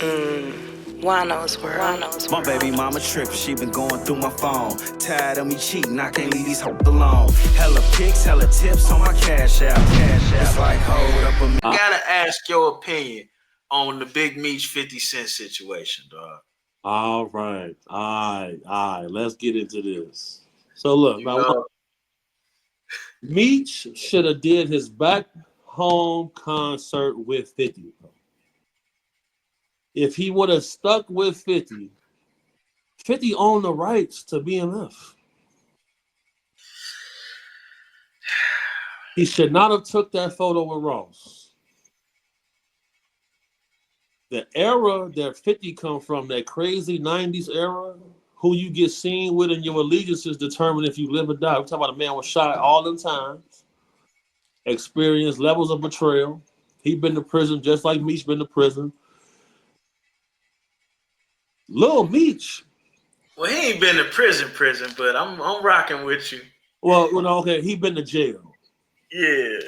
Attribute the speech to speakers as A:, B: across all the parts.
A: Juan-o's world.
B: My baby mama trippin', she been going through my phone. Tired of me cheating, I can't leave these hoes alone. Hella pics, hella tips on my cash app. It's like, hold up a minute.
C: I gotta ask your opinion on the Big Meech 50 Cent situation, dog.
D: All right. All right. Let's get into this. So look, Meech should have did his back home concert with 50. If he would have stuck with 50, 50 owned the rights to BMF. He should not have took that photo with Ross. The era that 50 come from, that crazy 90s era, who you get seen with and your allegiances determine if you live or die. We're talking about a man was shot all them times, experienced levels of betrayal. He been to prison just like Meech been to prison. Lil Meech.
C: Well, he ain't been to prison, but I'm rocking with you.
D: Well, okay, he been to jail.
C: Yeah.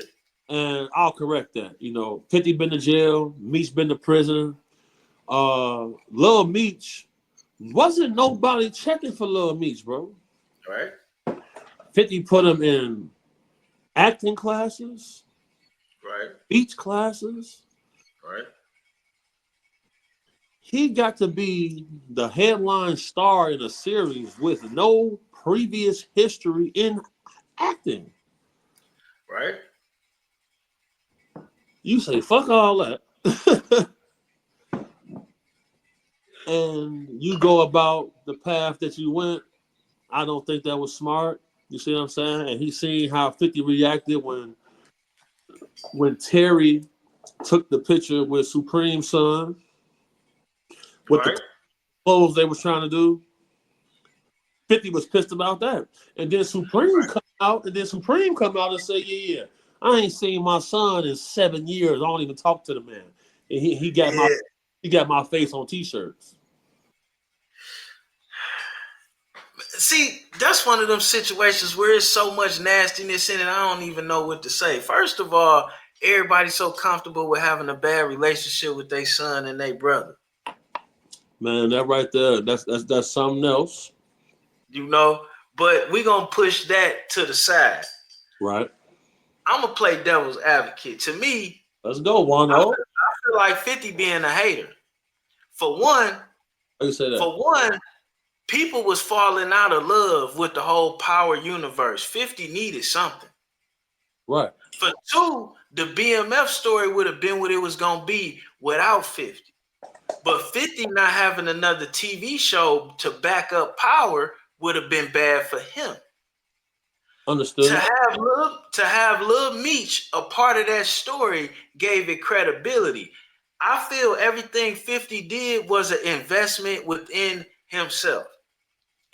D: And I'll correct that. 50 been to jail, Meech been to prison. Lil Meech, wasn't nobody checking for Lil Meech, bro.
C: Right.
D: 50 put him in acting classes,
C: right,
D: speech classes.
C: Right.
D: He got to be the headline star in a series with no previous history in acting.
C: Right.
D: You say, fuck all that. And you go about the path that you went. I don't think that was smart. You see what I'm saying? And he seen how 50 reacted when Terry took the picture with Supreme's son with the clothes they was trying to do. 50 was pissed about that. And then Supreme come out and say, yeah, I ain't seen my son in 7 years. I don't even talk to the man. And he got my face on t-shirts.
C: See, that's one of them situations where there's so much nastiness in it, I don't even know what to say. First of all, everybody's so comfortable with having a bad relationship with their son and their brother.
D: Man, that right there, that's something else.
C: But we're going to push that to the side.
D: Right.
C: I'm going to play devil's advocate. To me,
D: let's go, Juan-o.
C: I feel like 50 being a hater. For one, people was falling out of love with the whole power universe. 50 needed something.
D: Right.
C: For two, the BMF story would have been what it was going to be without 50. But 50 not having another TV show to back up power would have been bad for him.
D: Understood.
C: To have Lil Meech a part of that story gave it credibility. I feel everything 50 did was an investment within himself.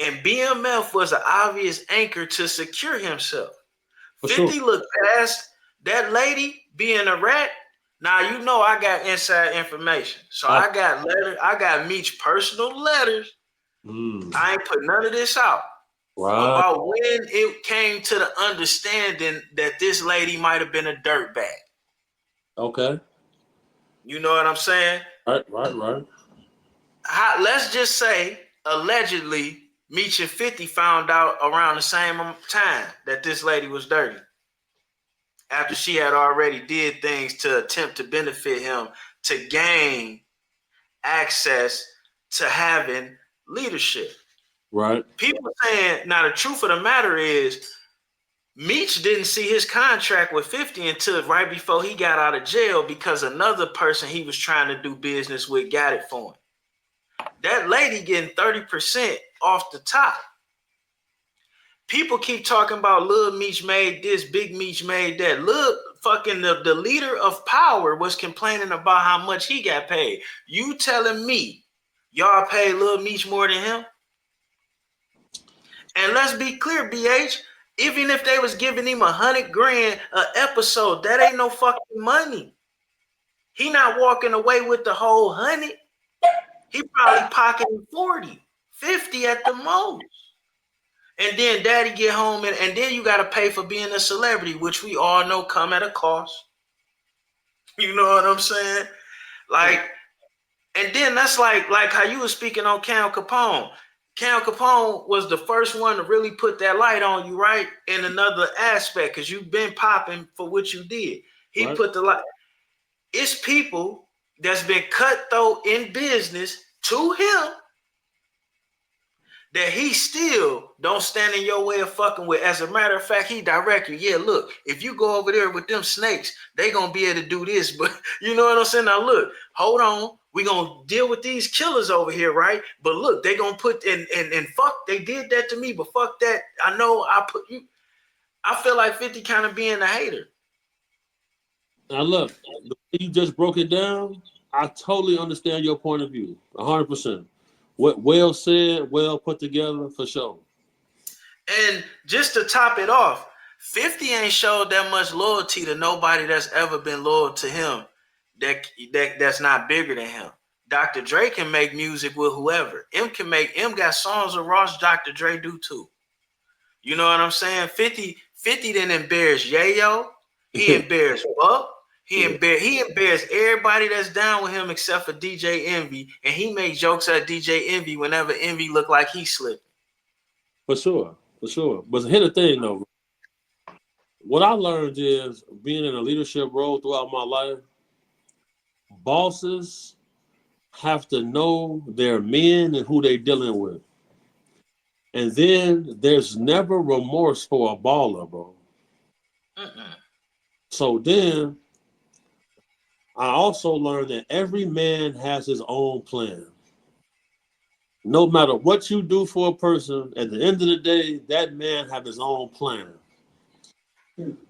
C: And BMF was an obvious anchor to secure himself. For 50 looked past that lady being a rat. Now, I got inside information. So I got Meech personal letters. I ain't put none of this out. Right. About when it came to the understanding that this lady might have been a dirtbag.
D: Okay.
C: You know what I'm saying?
D: Right.
C: Let's just say, allegedly, Meech and 50 found out around the same time that this lady was dirty. After she had already did things to attempt to benefit him to gain access to having leadership.
D: Right.
C: People saying, now the truth of the matter is, Meech didn't see his contract with 50 until right before he got out of jail because another person he was trying to do business with got it for him. That lady getting 30% off the top. People keep talking about Lil Meech made this, Big Meech made that. Look, fucking the leader of power was complaining about how much he got paid. You telling me y'all paid Lil Meech more than him? And let's be clear, BH, even if they was giving him $100,000 an episode, that ain't no fucking money. He not walking away with the whole 100. He probably pocketing 40, 50 at the most. And then daddy get home and then you got to pay for being a celebrity, which we all know come at a cost. You know what I'm saying? And then that's like how you were speaking on Cal Capone. Cal Capone was the first one to really put that light on you, right? In another aspect, because you've been popping for what you did. He
D: Right.
C: put the light. It's people that's been cutthroat in business to him that he still don't stand in your way of fucking with. As a matter of fact, he direct you. Yeah, look, if you go over there with them snakes, they gonna be able to do this. But you know what I'm saying? Now look, hold on. We gonna deal with these killers over here, right? But look, they gonna put and fuck, they did that to me, but fuck that. I know I put you. I feel like 50 kind of being a hater.
D: Now look, the way you just broke it down, I totally understand your point of view, 100%. What well said, well put together for sure.
C: And just to top it off, 50 ain't showed that much loyalty to nobody that's ever been loyal to him that's not bigger than him. Dr. Dre can make music with whoever. M got songs with Ross, Dr. Dre do too. You know what I'm saying? 50 didn't embarrass Yayo. He embarrassed Buck. He
D: Yeah,
C: embarrassed everybody that's down with him except for DJ Envy. And he made jokes at DJ Envy whenever Envy looked like he slipped.
D: for sure, for sure. But here's the thing, though. What I learned is being in a leadership role throughout my life, bosses have to know their men and who they're dealing with. And then there's never remorse for a baller, bro.
C: Mm-mm.
D: So then I also learned that every man has his own plan. No matter what you do for a person, at the end of the day, that man have his own plan.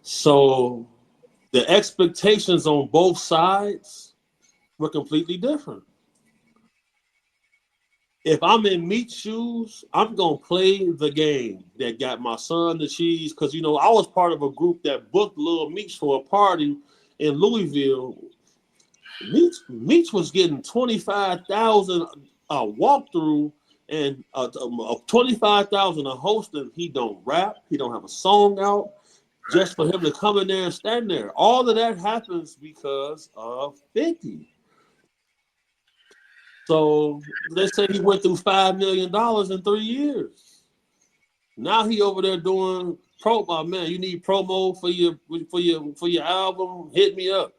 D: So the expectations on both sides were completely different. If I'm in meat shoes, I'm gonna play the game that got my son the cheese. Cause I was part of a group that booked Little Meech for a party in Louisville. Meech was getting 25,000 a walkthrough and 25,000 a host. And he don't rap, he don't have a song out. Just for him to come in there and stand there, all of that happens because of 50. So let's say he went through $5 million in 3 years. Now he over there doing promo. Man, you need promo for your album. Hit me up.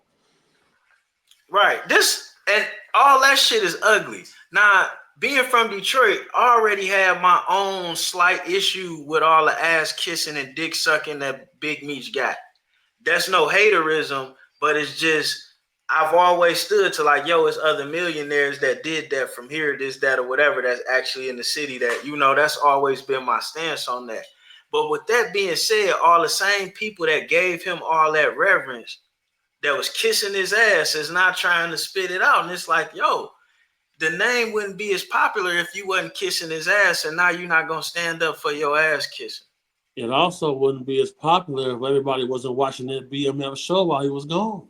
C: Right. This and all that shit is ugly. Now, being from Detroit, I already have my own slight issue with all the ass kissing and dick sucking that Big Meech got. That's no haterism, but it's just I've always stood to like, yo, it's other millionaires that did that from here, this, that, or whatever that's actually in the city that, that's always been my stance on that. But with that being said, all the same people that gave him all that reverence that was kissing his ass is not trying to spit it out. And it's like, yo, the name wouldn't be as popular if you wasn't kissing his ass, and now you're not going to stand up for your ass kissing.
D: It also wouldn't be as popular if everybody wasn't watching that BMF show while he was gone.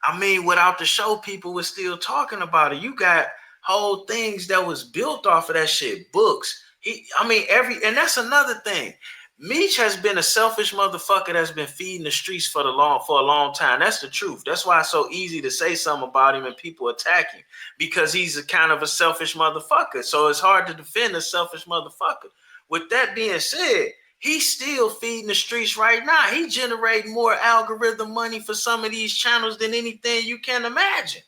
C: I mean, without the show, people were still talking about it. You got whole things that was built off of that shit. Books. And that's another thing. Meech has been a selfish motherfucker that's been feeding the streets for a long time. That's the truth. That's why it's so easy to say something about him and people attack him, because he's a kind of a selfish motherfucker. So it's hard to defend a selfish motherfucker. With that being said, he's still feeding the streets right now. He generating more algorithm money for some of these channels than anything you can imagine.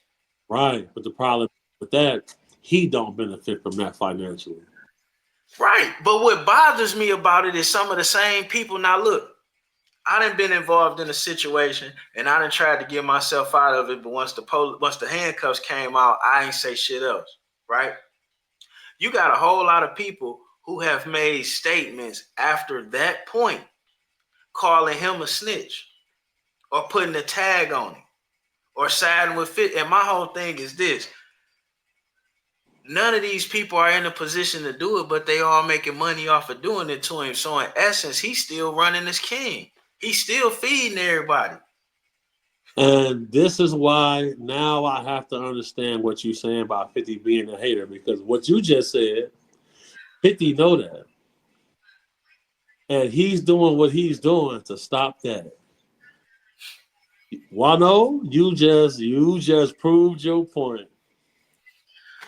D: Right. But the problem with that, he don't benefit from that financially.
C: Right. But what bothers me about it is some of the same people. Now, look, I done been involved in a situation and I done tried to get myself out of it. But once the handcuffs came out, I ain't say shit else. Right. You got a whole lot of people who have made statements after that point calling him a snitch or putting a tag on him or siding with Fit. And my whole thing is this. None of these people are in a position to do it, but they all making money off of doing it to him. So in essence, he's still running as king. He's still feeding everybody.
D: And this is why now I have to understand what you're saying about 50 being a hater, because what you just said, 50 know that. And he's doing what he's doing to stop that. Juan-o, you just proved your point.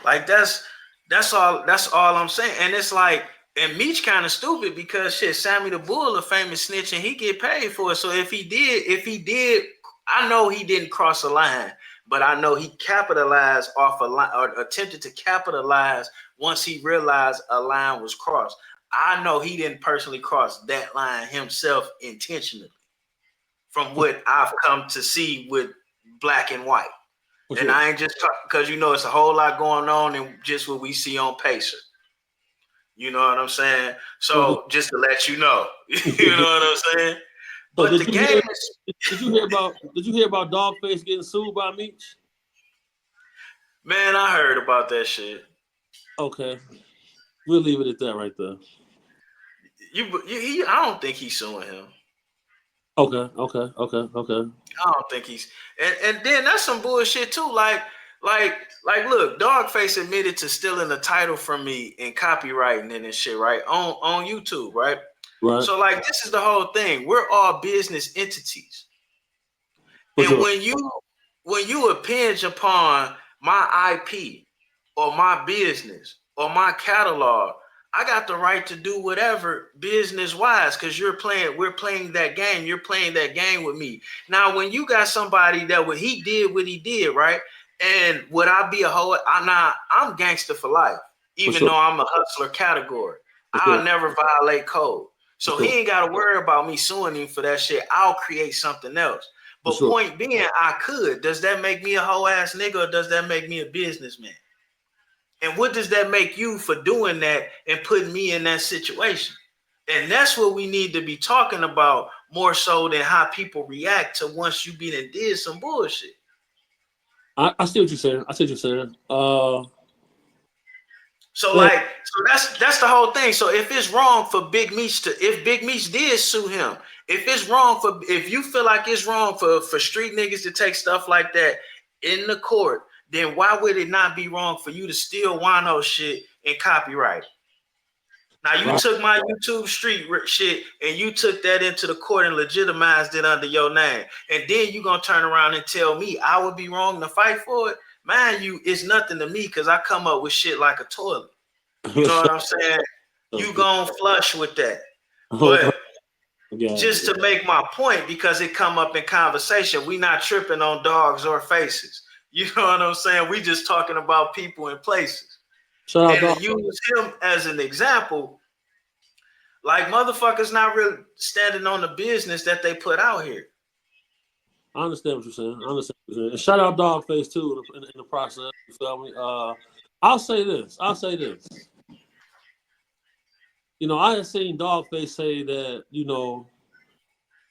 C: Like that's all I'm saying. And it's like, and Meech kind of stupid because shit, Sammy the Bull, a famous snitch, and he get paid for it. So if he did, I know he didn't cross a line, but I know he capitalized off a line or attempted to capitalize once he realized a line was crossed. I know he didn't personally cross that line himself intentionally, from what I've come to see with black and white.
D: For
C: And
D: sure.
C: I ain't just talking because it's a whole lot going on in just what we see on Pacer. You know what I'm saying? So just to let you know, you know what I'm saying?
D: So
C: But the game is,
D: did you hear about Dogface getting sued by Meech?
C: man, I heard about that shit.
D: Okay. We'll leave it at that right there.
C: I don't think he's suing him.
D: Okay.
C: I don't think he's, and then that's some bullshit too. Like, look, Dogface admitted to stealing the title from me and copywriting it and shit, right? On YouTube, right?
D: Right.
C: So like, this is the whole thing. We're all business entities,
D: For
C: and
D: sure.
C: when you impinge upon my IP or my business or my catalog, I got the right to do whatever business wise because we're playing that game. You're playing that game with me. Now, when you got somebody that he did, right? And would I be a hoe? I'm gangster for life,
D: For
C: even
D: sure.
C: though I'm a hustler category.
D: For
C: I'll
D: sure.
C: never violate code.
D: For
C: So he
D: sure.
C: ain't got to worry about me suing him for that shit. I'll create something else.
D: For
C: But
D: sure.
C: point being, I could. Does that make me a hoe ass nigga or does that make me a businessman? And what does that make you for doing that and putting me in that situation? And that's what we need to be talking about more so than how people react to once you been and did some bullshit.
D: I see what you're saying. I see what you're saying.
C: So
D: But
C: like, so that's the whole thing. So if it's wrong for if Big Meech did sue him, if you feel like it's wrong for street niggas to take stuff like that in the court, then why would it not be wrong for you to steal Juan-o shit and copyright it? Now you
D: right.
C: took my YouTube street shit and you took that into the court and legitimized it under your name, and then you gonna turn around and tell me I would be wrong to fight for it? Mind you, it's nothing to me because I come up with shit like a toilet. You know what I'm saying? You gon' flush with that. But
D: Yeah.
C: just to make my point, because it come up in conversation, we not tripping on dogs or faces. You know what I'm saying? We just talking about people and places.
D: Shout out,
C: And
D: dog.
C: to use him as an example, like motherfuckers not really standing on the business that they put out here.
D: I understand what you're saying. I understand what you're saying. And shout out Dogface too in the process. You feel me? I'll say this. I had seen Dogface say that,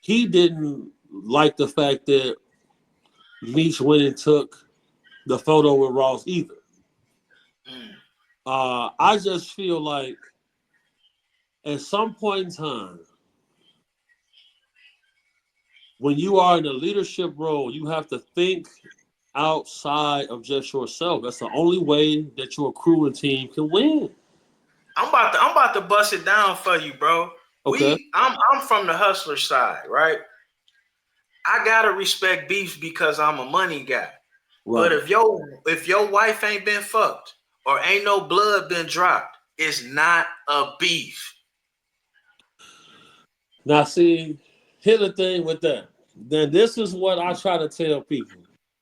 D: he didn't like the fact that Meech went and took the photo with Ross either.
C: Mm.
D: I just feel like at some point in time, when you are in a leadership role, you have to think outside of just yourself. That's the only way that your crew and team can win.
C: I'm about to bust it down for you, bro.
D: Okay.
C: I'm from the hustler side, right? I gotta respect beef because I'm a money guy. But
D: Right.
C: if your wife ain't been fucked or ain't no blood been dropped, it's not a beef.
D: Now, see, here's the thing with that. Then this is what I try to tell people.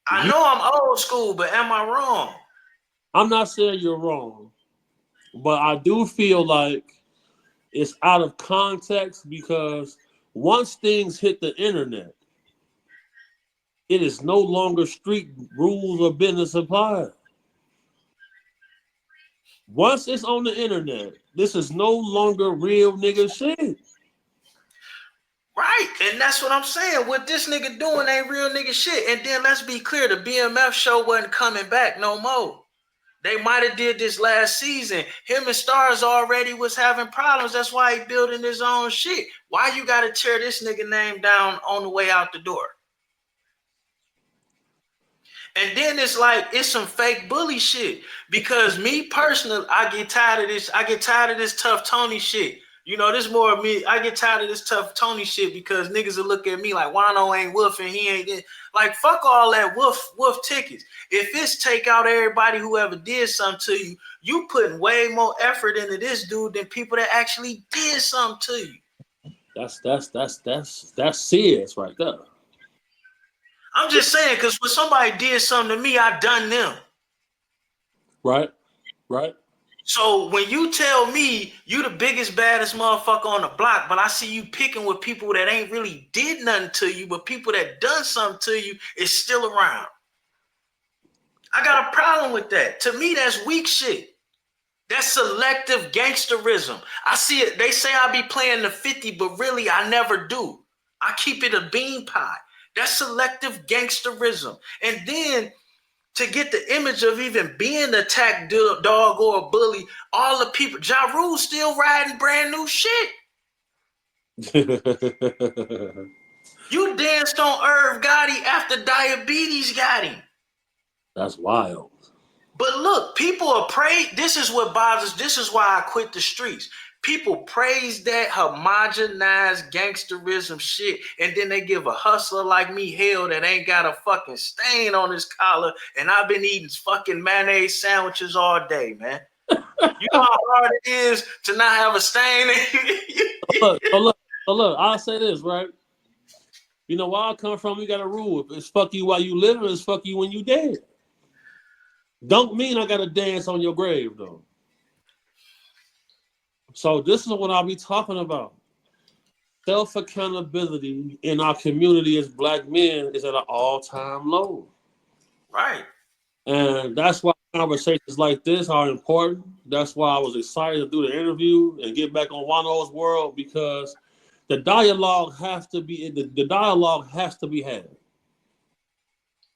C: I
D: You,
C: know I'm old school, but am I wrong?
D: I'm not saying you're wrong, but I do feel like it's out of context because once things hit the internet, it is no longer street rules or business applied. Once it's on the internet, this is no longer real nigga shit.
C: Right, and that's what I'm saying. What this nigga doing ain't real nigga shit. And then let's be clear, the BMF show wasn't coming back no more. They might have did this last season. Him and Stars already was having problems. That's why he building his own shit. Why you gotta tear this nigga name down on the way out the door? And then it's like it's some fake bully shit. Because me personally, I get tired of this. I get tired of this tough Tony shit. You know, this more of me. I get tired of this tough Tony shit because niggas will look at me like Juan-o ain't wolf and he ain't like fuck all that wolf tickets. If it's take out everybody who ever did something to you, you putting way more effort into this dude than people that actually did something to you.
D: That's serious right there.
C: I'm just saying, because when somebody did something to me, I done them.
D: Right.
C: So when you tell me you the biggest, baddest motherfucker on the block, but I see you picking with people that ain't really did nothing to you, but people that done something to you is still around. I got a problem with that. To me, that's weak shit. That's selective gangsterism. I see it. They say I be playing the 50, but really I never do. I keep it a bean pie. That's selective gangsterism. And then to get the image of even being attacked dog or a bully, all the people, Ja Rule still riding brand new shit. You danced on Irv Gotti after diabetes got him.
D: That's wild.
C: But look, people are praised. This is what bothers. This is why I quit the streets. People praise that homogenized gangsterism shit, and then they give a hustler like me hell that ain't got a fucking stain on his collar, and I've been eating fucking mayonnaise sandwiches all day, man. You know how hard it is to not have a stain.
D: Look, I'll say this, right? You know where I come from, you got a rule. If it's fuck you while you live, it's fuck you when you dead. Don't mean I gotta dance on your grave, though. So this is what I'll be talking about. Self-accountability in our community as black men is at an all-time low.
C: Right.
D: And that's why conversations like this are important. That's why I was excited to do the interview and get back on Juan-o's world, because the dialogue has to be had.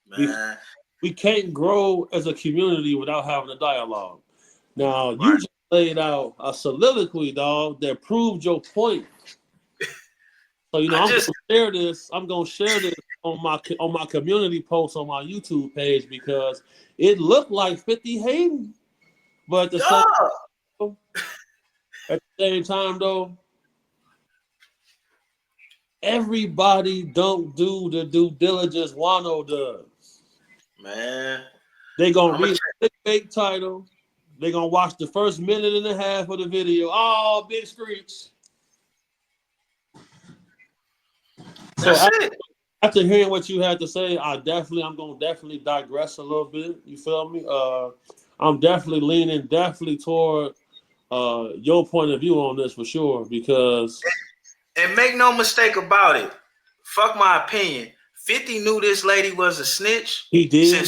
C: Man.
D: We can't grow as a community without having a dialogue. Now,
C: Right.
D: you just laid out a soliloquy, dog, that proved your point. So, you know, I'm gonna share this on my community post on my YouTube page, because it looked like 50 hating. But at the same time, though, everybody don't do the due diligence Juan-o does.
C: Man.
D: They gonna read the clickbait title. They gonna watch the first minute and a half of the video. Oh, big screech. So after hearing what you had to say, I'm gonna definitely digress a little bit. You feel me? I'm definitely leaning toward your point of view on this for sure, because
C: and make no mistake about it, fuck my opinion. 50 knew this lady was a snitch.
D: He did.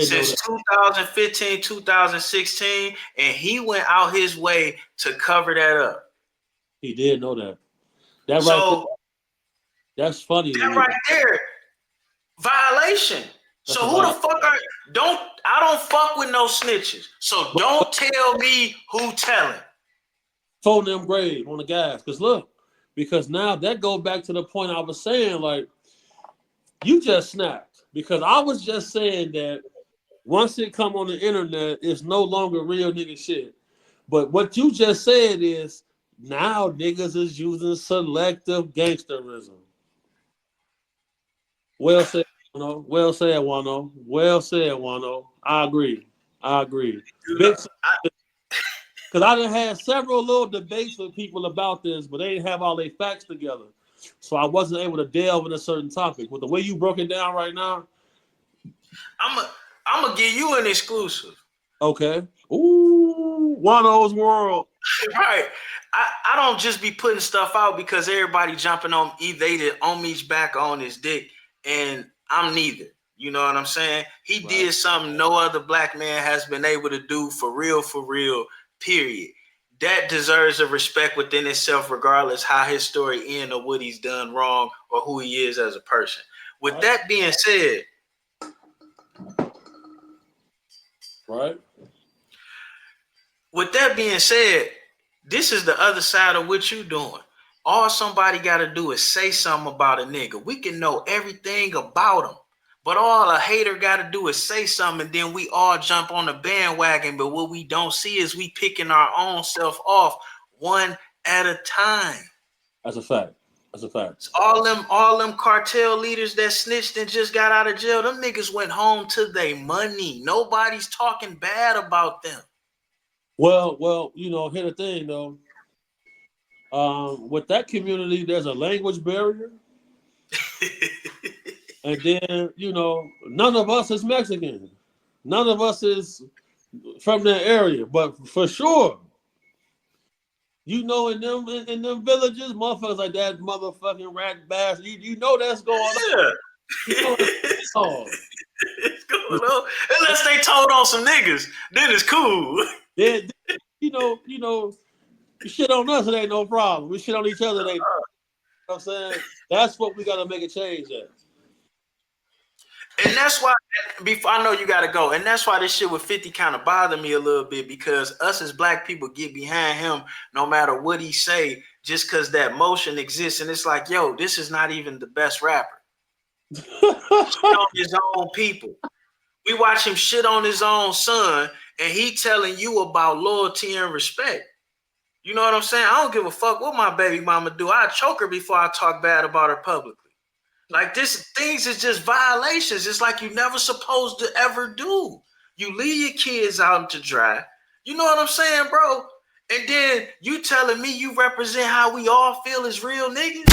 C: Since 2015, 2016, and he went out his way to cover that up.
D: He did know that. That's funny.
C: That right there, violation.
D: That's
C: so who the fuck I don't fuck with no snitches. So don't tell me who telling.
D: Phone them grave on the gas. Because now that goes back to the point I was saying, like, you just snapped. Because I was just saying that once it come on the internet, it's no longer real nigga shit. But what you just said is now niggas is using selective gangsterism. Well said, Juan-o. Well said, Juan-o. Well said, Juan-o. I agree. Because I done had several little debates with people about this, but they didn't have all their facts together. So I wasn't able to delve in a certain topic. With the way you broke it down right now,
C: I'm gonna give you an exclusive.
D: Okay. Ooh, Juan-o's world.
C: Right. I don't just be putting stuff out because everybody jumping on either on me's back or on his dick, and I'm neither. You know what I'm saying? He did something no other black man has been able to do for real, period. That deserves a respect within itself, regardless how his story ends or what he's done wrong or who he is as a person. With that being said, with that being said, this is the other side of what you doing. All somebody got to do is say something about a nigga. We can know everything about him, but all a hater got to do is say something, and then we all jump on the bandwagon. But what we don't see is we picking our own self off one at a time.
D: That's a fact. That's a fact.
C: All them cartel leaders that snitched and just got out of jail, them niggas went home to their money. Nobody's talking bad about them.
D: Well, here's the thing though. With that community, there's a language barrier, and then none of us is Mexican, none of us is from that area, but for sure, in them villages, motherfuckers like that motherfucking rat bastard. You know that's going on. You know that's going on.
C: It's going on. Unless they told on some niggas, then it's cool.
D: Yeah, you shit on us, it ain't no problem. We shit on each other, it ain't. You know what I'm saying? That's what we gotta make a change at.
C: And that's why, before I know you gotta go, and that's why this shit with 50 kind of bothered me a little bit, because us as black people get behind him no matter what he say, just because that motion exists. And it's like, yo, this is not even the best rapper. Shit on his own people. We watch him shit on his own son, and he telling you about loyalty and respect. You know what I'm saying? I don't give a fuck what my baby mama do. I choke her before I talk bad about her publicly. Like, this things is just violations. It's like you never supposed to ever do. You leave your kids out to dry. You know what I'm saying, bro? And then you telling me you represent how we all feel as real niggas?